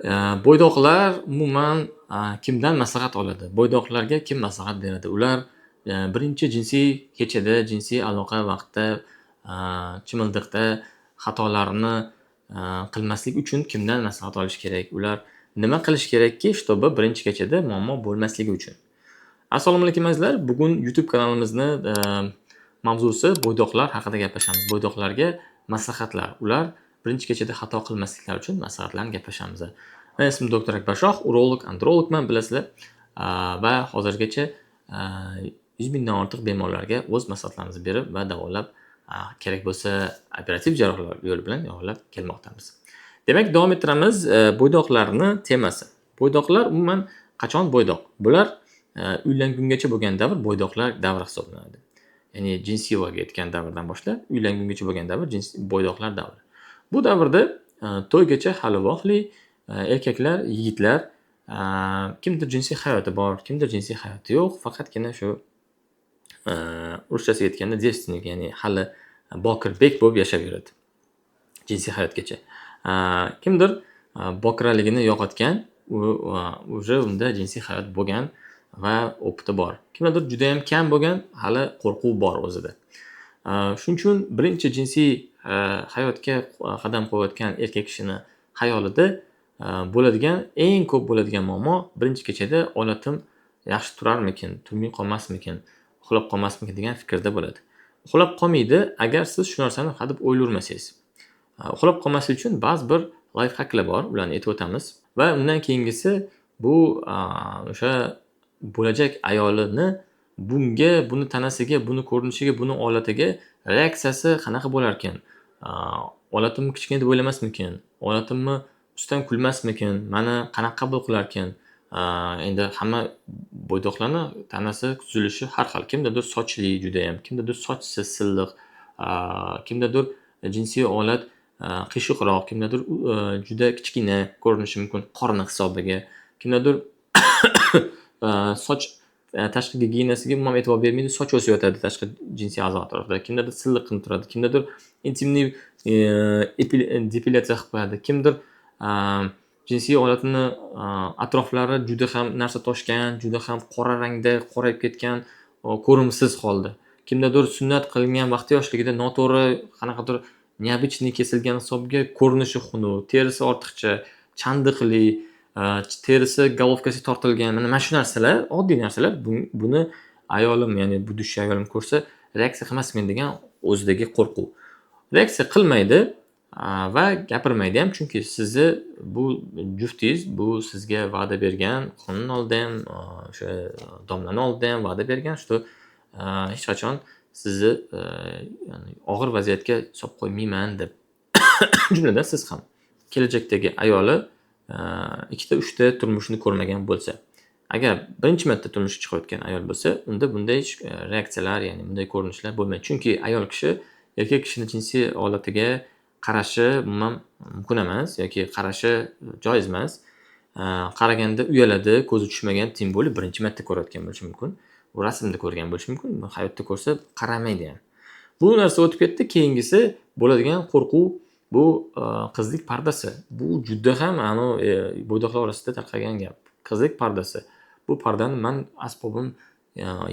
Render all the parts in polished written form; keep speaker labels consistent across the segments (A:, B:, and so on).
A: Bo'ydoqlar umuman kimdan maslahat oladi? Bo'ydoqlarga kim maslahat beradi? Ular birinchi jinsiy kechada, jinsiy aloqa vaqtida, chimildiqda xatolarni qilmaslik uchun kimdan maslahat olish kerak? Ular nima qilish kerakki, shtobi birinchi kechada muammo bo'lmasligi uchun? Assalomu alaykum azizlar. Bugun YouTube kanalimizni mavzusi bo'ydoqlar haqida gaplashamiz. Bo'ydoqlarga maslahatlar. Ular birinchi kechada xato qilmasliklari uchun maslahatlarni gaplashamiz. Men ismim doktor Akbarshoh, urolog, andrologman, bilasizlar. Va hozirgacha 100 mingdan ortiq bemorlarga o'z maslahatlarimizni berib va davolab, kerak bo'lsa operativ jarrohlar yo'li bilan davolab kelmoqdamiz. Demak, davom ettiramiz. Bo'ydoqlarni temasi. Bo'ydoqlar umuman qachon bo'ydoq? Bular uylangungacha bo'lgan davr bo'ydoqlar davri hisoblanadi. Ya'ni jinsiy voyaga yetgan davrdan boshlab uylangungacha bo'lgan davr bo'ydoqlar davri. Bu davrda to'ygacha hali vohli erkaklar, yigitlar kimdir jinsiy hayoti bor, kimdir jinsiy hayoti yo'q, faqatgina shu ruschasiga aytganda девственник, ya'ni hali bokirbek bo'lib yashab yuradi jinsiy hayotgacha. Kimdir bokiraligini yo'qotgan, уже unda jinsiy hayot bo'lgan va opiti bor. Kimdir juda ham kam bo'lgan, hali qo'rquv bor o'zida. Shuning uchun birinchi jinsiy hayotga qadam qo'yayotgan erkak kishini hayolida bo'ladigan eng ko'p bo'ladigan muammo birinchi kechada olatim yaxshi turarmikin, turmay qolmasmikin, uxlab qolmasmikin degan fikrda bo'ladi. Uxlab qolmaydi agar siz shu narsani hadeb o'ylavermasangiz. Uxlab qolmaslik uchun ba'zi bir life hacklar bor, ularni aytib o'tamiz va undan keyingisi bu o'sha bo'lajak ayolini buni tanasiga, buni ko'rinishiga, buni olatiga reaksiyasi qanaqa bo'lar ekan? Olatimni kichkina deb o'ylamasmikin? Olatimni ustidan kulmasmikin? Mani qanaqa qabul qilar ekan? Endi hamma bo'ydoqlarni tanasi tuzilishi har xil. Kimdadir sochli juda ham, kimdadir sochsiz silliq, kimdadir jinsiy olat qiyshiqroq, kimdadir juda kichkina ko'rinishi mumkin qorni hisobiga, kimdadir soch tashqi gigiyenasiga umuman e'tibor bermaydi, soch o'sib yotadi tashqi jinsiy a'zo atrofida, kimdadir silliq qilib turadi, kimdadir intimniy depilyatsiya qilib qo'yadi, kimdir jinsiy olatini atroflari juda ham narsa toshgan, juda ham qora rangda qorayib ketgan, ko'rimsiz holda. Kimdadir sunnat qilingan vaqti yoshligida noto'g'ri qanaqadir neobычный kesilgan hisobga ko'rinishi xunuk, terisi ortiqcha, chandiqli, terisi головкasiga tortilgan. Mana shu narsalar, oddiy narsalar. Buni ayolim, ya'ni budущий ayolim ko'rsa, reaksiya qilmasmen degan o'zidagi qo'rquv. Reaksiya qilmaydi va gapirmaydi ham, chunki sizni bu juftingiz, bu sizga va'da bergan, qonun oldida ham, o'sha domlani oldida ham va'da bergan, что hech qachon sizni ya'ni og'ir vaziyatga solib qo'ymayman deb. Jumladan siz ham kelajakdagi ayoli 2-3ta turmushni ko'rmagan bo'lsa, agar birinchi marta turmushga chiqayotgan ayol bo'lsa, unda bunday reaksiyalar, ya'ni bunday ko'rinishlar bo'lmaydi. Chunki ayol kishi erkak kishini jinsiy olatiga qarashi umuman mumkin emas yoki qarashi joiz emas. Qaraganda uyaladi, ko'zi tushmagan, tim bo'lib birinchi marta ko'rayotgan bo'lishi mumkin. U rasmda ko'rgan bo'lishi mumkin, hayotda ko'rsa qaramaydi ham. Bu narsa o'tib ketdi, keyingisi bo'ladigan qo'rquv bu qizlik pardasi. Bu juda ham bo'ydoqlar orasida tarqalgan gap. Qizlik pardasi. Bu pardani men asbobim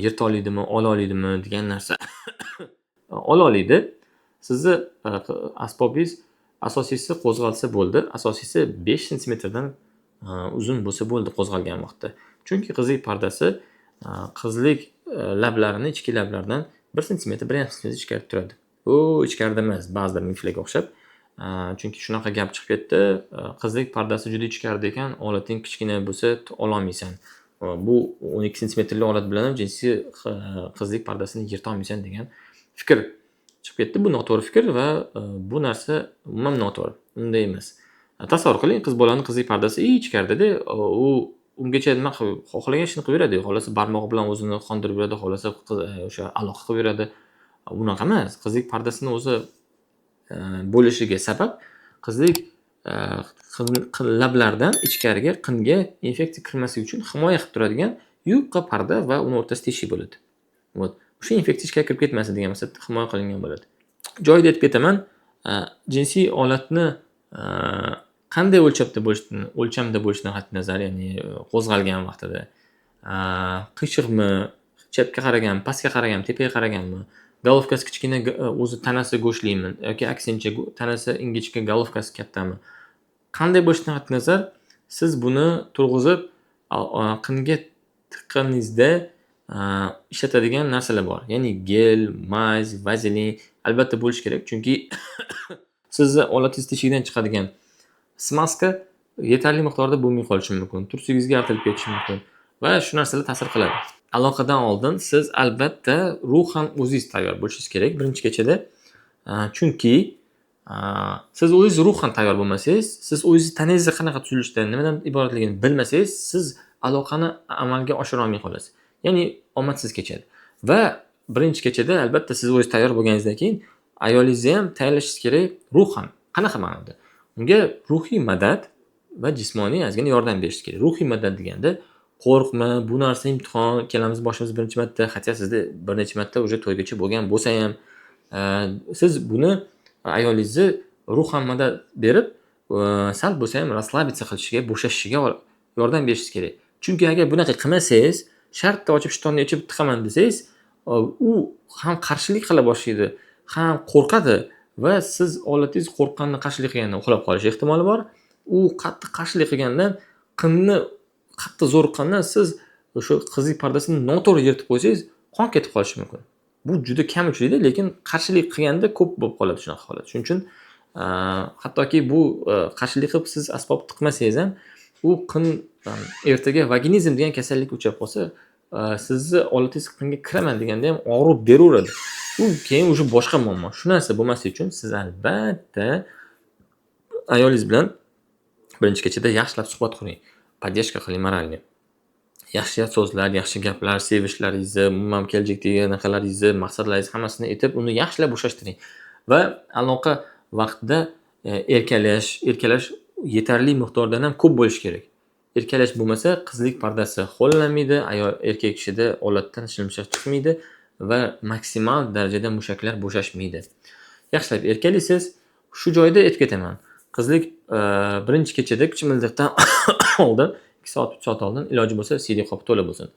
A: yirta olaydimi, ola olaydimi degan narsa. Ola oladi. Sizni asbobingiz asosiysi qo'zg'alsa bo'ldi. Asosiysi 5 sm-dan uzun bo'lsa bo'ldi qo'zg'algan vaqtda. Chunki qizlik pardasi qizlik lablarini, ichki lablardan 1 sm, 1,5 sm ichkarida turadi. Bu ichkarida emas, ba'zilar miflarga o'xshab. Chunki shunaqa gap chiqib ketdi. Qizlik pardasi juda ichkarida ekan, olating kichkina bo'lsa ola olmaysan. Bu 12 sm olat bilan ham jinsiy qizlik pardasini yirta olmaysan degan fikr chiqib ketdi. Bu noto'g'ri fikr va bu narsa umuman noto'g'ri. Unday emas. Tasavvur qiling, qiz bolaning qizlik pardasi ichkarida-da, u ungacha nima xohlagan ishini qilib yuradi. Xolasa barmog'i bilan o'zini qondirib yuradi, xolasa o'sha aloqa qilib yuradi. Bunaqa emas. Qizlik pardasini o'zi bo'lishiga sabab qizlik lablardan ichkariga qinga infeksiya kirmasligi uchun himoya qilib turadigan yupqa parda va uni o'rtasida teshik bo'ladi. O'sha infeksiya ichkariga kirib ketmasin degan maqsadda himoya qilingan bo'ladi. Joyida aytib ketaman, jinsiy olatni qanday o'lchamda bo'lishidan qat'iy nazar, ya'ni qo'zg'algan vaqtida qiyshiqmi, chapga qaraganmi, pastga qaraganmi, tepaga qaraganmi, golovkasi kichkina, o'zi tanasi go'shtlimi yoki aksincha tanasi ingichka, golovkasi kattami? Qanday bo'lishidan qat'iy nazar, siz buni turg'izib qinga tiqqaningizda ishlatadigan narsalar bor. Ya'ni gel, mayz, vazelin albatta bo'lishi kerak, chunki sizni olatingiz teshigidan chiqadigan smaska yetarli miqdorda bo'lmay qolishi mumkin. Tursingizga artilib ketishi mumkin va shu narsalar ta'sir qiladi. Aloqadan oldin siz albatta ruhan o'zingiz tayyor bo'lishingiz kerak birinchi kechada. Chunki siz o'zingiz ruhan tayyor bo'lmasangiz, siz o'zingiz tanangizni qanaqa tuzilishidan, nimadan iboratligini bilmasangiz, siz aloqani amalga oshira olmay qolasiz. Ya'ni omadsiz kechadi. Va birinchi kechada albatta siz o'zingiz tayyor bo'lganingizdan keyin ayolingizni ham tayyorlashingiz kerak ruhan. Qanaqa ma'noda? Unga ruhiy madad va jismoniy ozgina yordam berishingiz kerak. Ruhiy madad deganda, qo'rqma, bu narsa imtihon, kelamiz boshimiz birinchi marta, hatto sizda bir necha marta o'sha to'ygacha bo'lgan bo'lsa ham, siz buni ayolingizni ruhan madad berib, sal bo'lsa ham расслабиться qilishiga, bo'shashishiga yordam berishingiz kerak. Chunki agar bunaqa qilmasangiz, shartta ochib shtonni ichib tiqaman desangiz, u ham qarshilik qila boshlaydi, ham qo'rqadi va siz olatingiz qo'rqqandan qarshilik qilgandan uxlab qolish ehtimoli bor. U qattiq qarshilik qilgandan, qinni qattiq zo'riqqandan siz o'sha qizlik pardasini noto'g'ri yirtib qo'ysangiz, qon ketib qolishi mumkin. Bu juda kam uchraydi, lekin qarshilik qilganda ko'p bo'lib qoladi shunaqa holat. Shuning uchun hattoki bu qarshilik qilib siz asbob tiqmasangiz ham, u qin ertaga vaginizm degan kasallik uchrab qolsa, sizni olatingiz qinga kiraman deganda ham og'riq beraveradi. U keyin o'sha boshqa muammo. Shu narsa bo'lmasligi uchun siz albatta ayolingiz bilan birinchi kechada yaxshilab suhbat quring, podдержка qiling moralni. Yaxshi so'zlar, yaxshi gaplar, sevishlaringizni, umuman kelajakdagi anaqalaringizni, maqsadlaringizni hammasini aytib, uni yaxshilab bo'shashtiring. Va aloqa vaqtida erkalash yetarli miqdordan ham ko'p bo'lishi kerak. Erkalash bo'lmasa, qizlik pardasi ho'llanmaydi, erkak kishida olatdan shilimshiq chiqmaydi va maksimal darajada mushaklar bo'shashmaydi. Yaxshilab erkalaysiz, shu joyda aytib ketaman. Qizlik birinchi kechada kichimildiqdan oldin 2 soat, 3 soat oldin iloji bo'lsa CD qop to'la bo'lsin.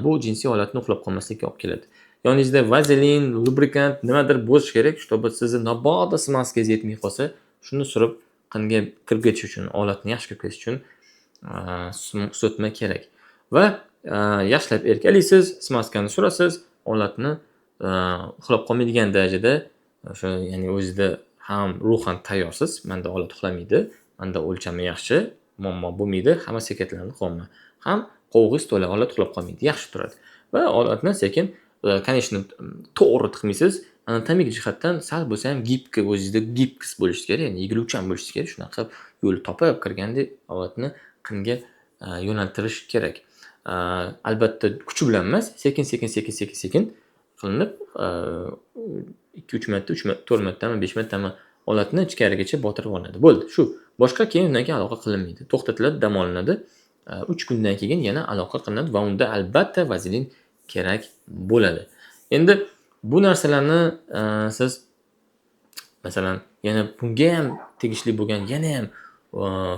A: Bu jinsiy holatni uxlab qolmaslikka olib keladi. Yoningizda vazelin, lubrikant nimadir bo'lishi kerak, чтобы sizni mabodo smaskangiz yetmay qolsa, shuni surib qinga kirib ketish uchun, holatni yaxshi kirib ketish uchun surtma kerak. Va yaxshilab erkalaysiz, smaskani surasiz, holatni uxlab qolmaydigan darajada o'sha, ya'ni o'zida ham ruhan tayyorsiz. Menda holat uxlamaydi, menda o'lchami yaxshi, muammo bo'lmaydi, hamma sekatlarni qilmayman. Ham qovg'ingiz to'la, holat uxlab qolmaydi, yaxshi turadi. Va holatni sekin, конечно, to'g'ri tiqmaysiz, anatomik jihatdan sal bo'lsa ham gibka, o'zingizda gibkis bo'lishi kerak, ya'ni egiluvchan bo'lishi kerak. Shunaqa yo'l topib kirganda holatni qinga yo'naltirish kerak. Albatta kuchi bilan emas, sekin qilinib 2-3 marta, 4 martami, 5 martami holatni ichkarigacha botirib olinadi. Bo'ldi, shu. Boshqa keyin undan keyin aloqa qilinmaydi. To'xtatiladi, dam olinadi. 3 kundan keyin yana aloqa qilinadi va unda albatta vazelin kerak bo'ladi. Endi bu narsalarni siz masalan yana bunga ham tegishli bo'lgan, yana ham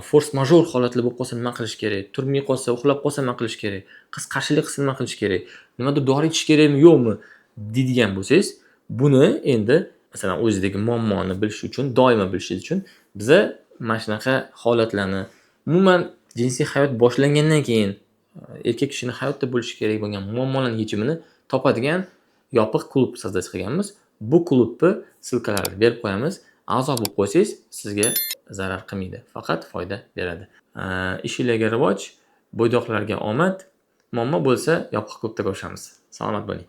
A: force major holatlar bo'lib qolsa nima qilish kerak? Turmay qolsa, uxlab qolsa nima qilish kerak? Qiz qarshilik qilsa nima qilish kerak? Nimadir dori ichish kerakmi, yo'qmi? deydigan bo'lsangiz, buni endi masalan o'zidagi muammoni bilish uchun, doimo bilishingiz uchun biza mana shunaqa holatlarni, umuman jinsiy hayot boshlangandan keyin erkak kishining hayotda bo'lishi kerak bo'lgan muammolarning yechimini topadigan yopiq klub sozdать qilganmiz. Bu klubni silkalarini berib qo'yamiz. A'zo bo'lib qo'ysangiz, sizga zarar qilmaydi, faqat foyda beradi. Ishingizga rivoj, bo'ydoqlarga omad. Muammo bo'lsa, yopiq klubda ko'rishamiz. Salomat bo'ling.